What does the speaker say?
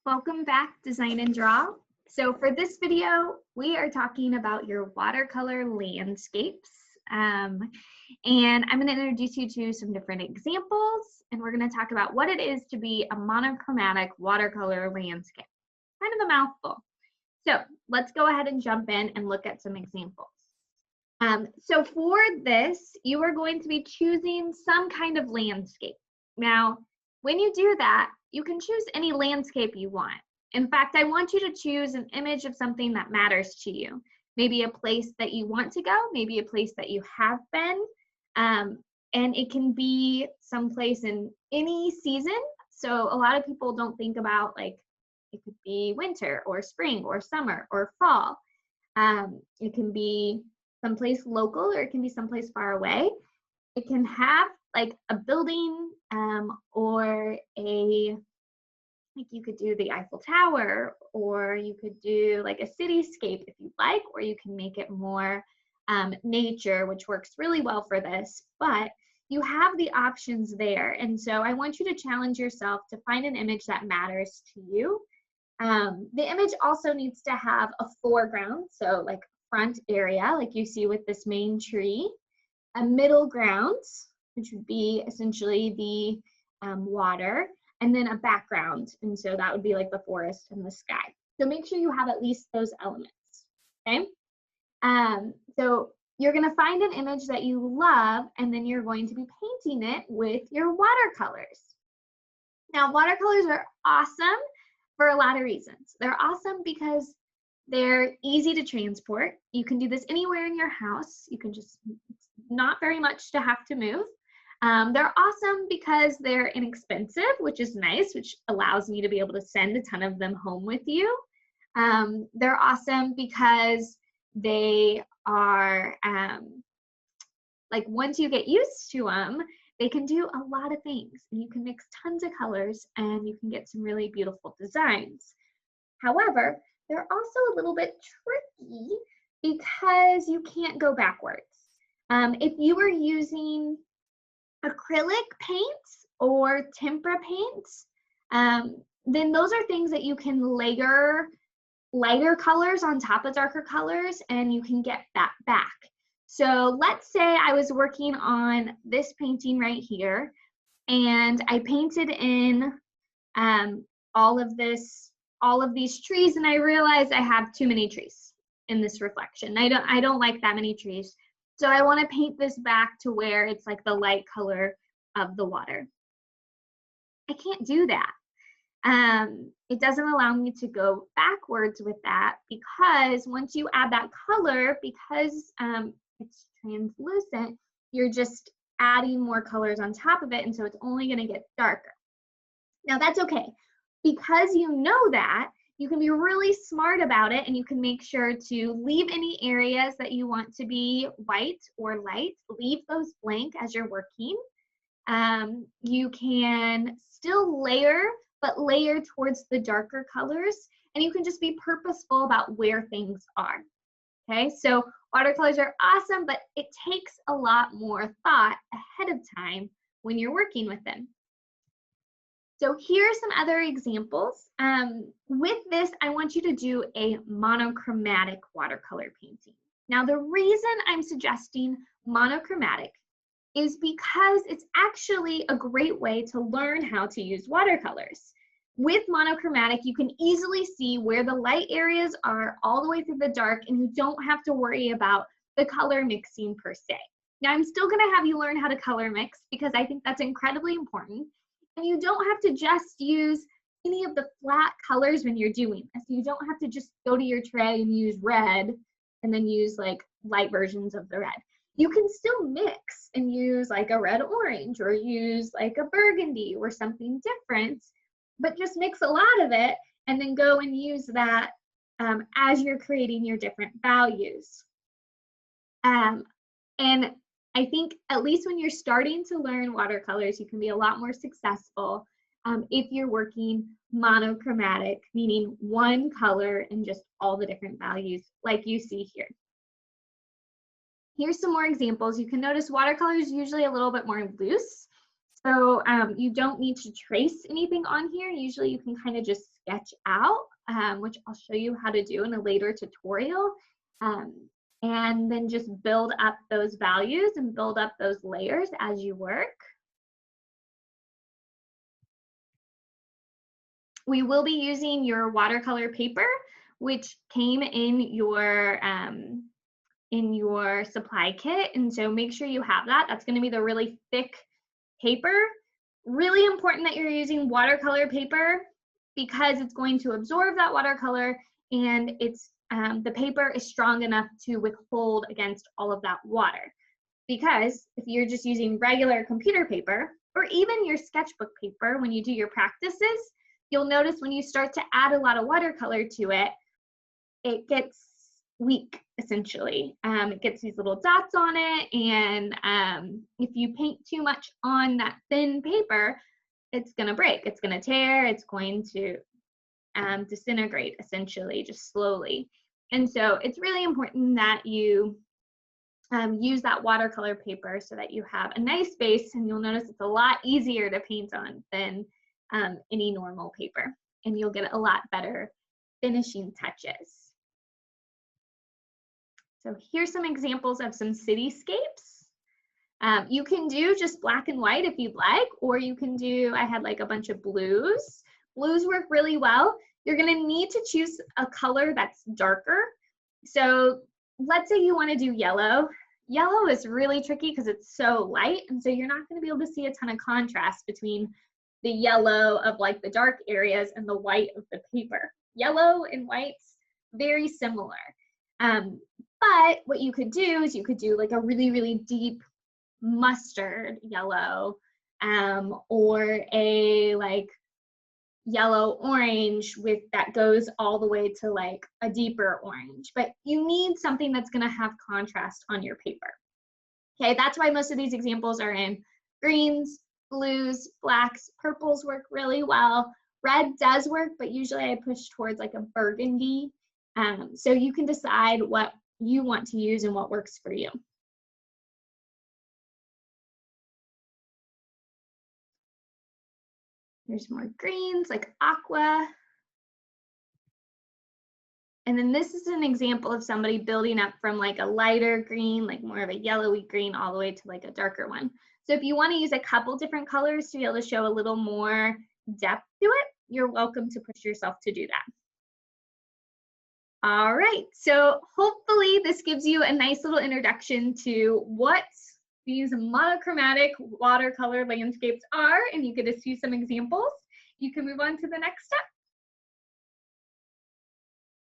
Welcome back, Design and Draw. So for this video, we are talking about your watercolor landscapes. And I'm going to introduce you to some different examples, and we're going to talk about what it is to be a monochromatic watercolor landscape. Kind of a mouthful. So let's go ahead and jump in and look at some examples. So for this, you are going to be choosing some kind of landscape. Now, when you do that, you can choose any landscape you want. In fact, I want you to choose an image of something that matters to you. Maybe a place that you want to go, maybe a place that you have been, and it can be someplace in any season. So a lot of people don't think about, like, it could be winter or spring or summer or fall. It can be someplace local, or it can be someplace far away. It can have like a building or like you could do the Eiffel Tower, or you could do like a cityscape if you'd like, or you can make it more nature, which works really well for this, but you have the options there. And so I want you to challenge yourself to find an image that matters to you. The image also needs to have a foreground, so like front area, like you see with this main tree, a middle ground, which would be essentially the water, and then a background, and so that would be like the forest and the sky. So make sure you have at least those elements, okay? So you're gonna find an image that you love, and then you're going to be painting it with your watercolors. Now, watercolors are awesome for a lot of reasons. They're awesome because they're easy to transport. You can do this anywhere in your house. You can just, it's not very much to have to move. They're awesome because they're inexpensive, which is nice, which allows me to be able to send a ton of them home with you. They're awesome because they are, like, once you get used to them, they can do a lot of things, and you can mix tons of colors and you can get some really beautiful designs. However, they're also a little bit tricky because you can't go backwards. If you were using acrylic paints or tempera paints, then those are things that you can layer lighter colors on top of darker colors, and you can get that back. So let's say I was working on this painting right here, and I painted in all of these trees, and I realized I have too many trees in this reflection. I don't like that many trees. So I want to paint this back to where it's like the light color of the water. I can't do that. It doesn't allow me to go backwards with that, because once you add that color, because it's translucent, you're just adding more colors on top of it, and so it's only going to get darker. Now that's okay, because you know that, you can be really smart about it, and you can make sure to leave any areas that you want to be white or light, leave those blank as you're working. You can still layer, but layer towards the darker colors, and you can just be purposeful about where things are. Okay, so watercolors are awesome, but it takes a lot more thought ahead of time when you're working with them. So here are some other examples. With this, I want you to do a monochromatic watercolor painting. Now, the reason I'm suggesting monochromatic is because it's actually a great way to learn how to use watercolors. With monochromatic, you can easily see where the light areas are all the way through the dark, and you don't have to worry about the color mixing per se. Now, I'm still gonna have you learn how to color mix, because I think that's incredibly important. And you don't have to just use any of the flat colors when you're doing this. You don't have to just go to your tray and use red and then use like light versions of the red. You can still mix and use like a red orange, or use like a burgundy or something different, but just mix a lot of it and then go and use that as you're creating your different values. And I think at least when you're starting to learn watercolors, you can be a lot more successful if you're working monochromatic, meaning one color and just all the different values like you see here. Here's some more examples. You can notice watercolor is usually a little bit more loose. So you don't need to trace anything on here. Usually you can kind of just sketch out, which I'll show you how to do in a later tutorial. And then just build up those values and build up those layers as you work. We will be using your watercolor paper, which came in your supply kit. And so make sure you have that. That's going to be the really thick paper. Really important that you're using watercolor paper because it's going to absorb that watercolor, and it's the paper is strong enough to withhold against all of that water. Because if you're just using regular computer paper or even your sketchbook paper when you do your practices, you'll notice when you start to add a lot of watercolor to it, it gets weak, essentially. It gets these little dots on it, and if you paint too much on that thin paper, it's going to break, it's going to tear, it's going to disintegrate, essentially, just slowly. And so it's really important that you use that watercolor paper so that you have a nice base, and you'll notice it's a lot easier to paint on than any normal paper, and you'll get a lot better finishing touches. So here's some examples of some cityscapes. You can do just black and white if you'd like, or you can do, I had like a bunch of blues. Blues work really well. You're gonna need to choose a color that's darker. So let's say you wanna do yellow. Yellow is really tricky because it's so light, and so you're not gonna be able to see a ton of contrast between the yellow of like the dark areas and the white of the paper. Yellow and white's very similar. But what you could do is you could do like a really, really deep mustard yellow, or a like yellow orange with that goes all the way to like a deeper orange. But you need something that's going to have contrast on your paper. Okay, that's why most of these examples are in greens, blues, blacks. Purples work really well. Red does work, but usually I push towards like a burgundy. So you can decide what you want to use and what works for you. There's more greens like aqua. And then this is an example of somebody building up from like a lighter green, like more of a yellowy green, all the way to like a darker one. So if you want to use a couple different colors to be able to show a little more depth to it, you're welcome to push yourself to do that. All right, so hopefully this gives you a nice little introduction to what these monochromatic watercolor landscapes are, and you get to see some examples. You can move on to the next step.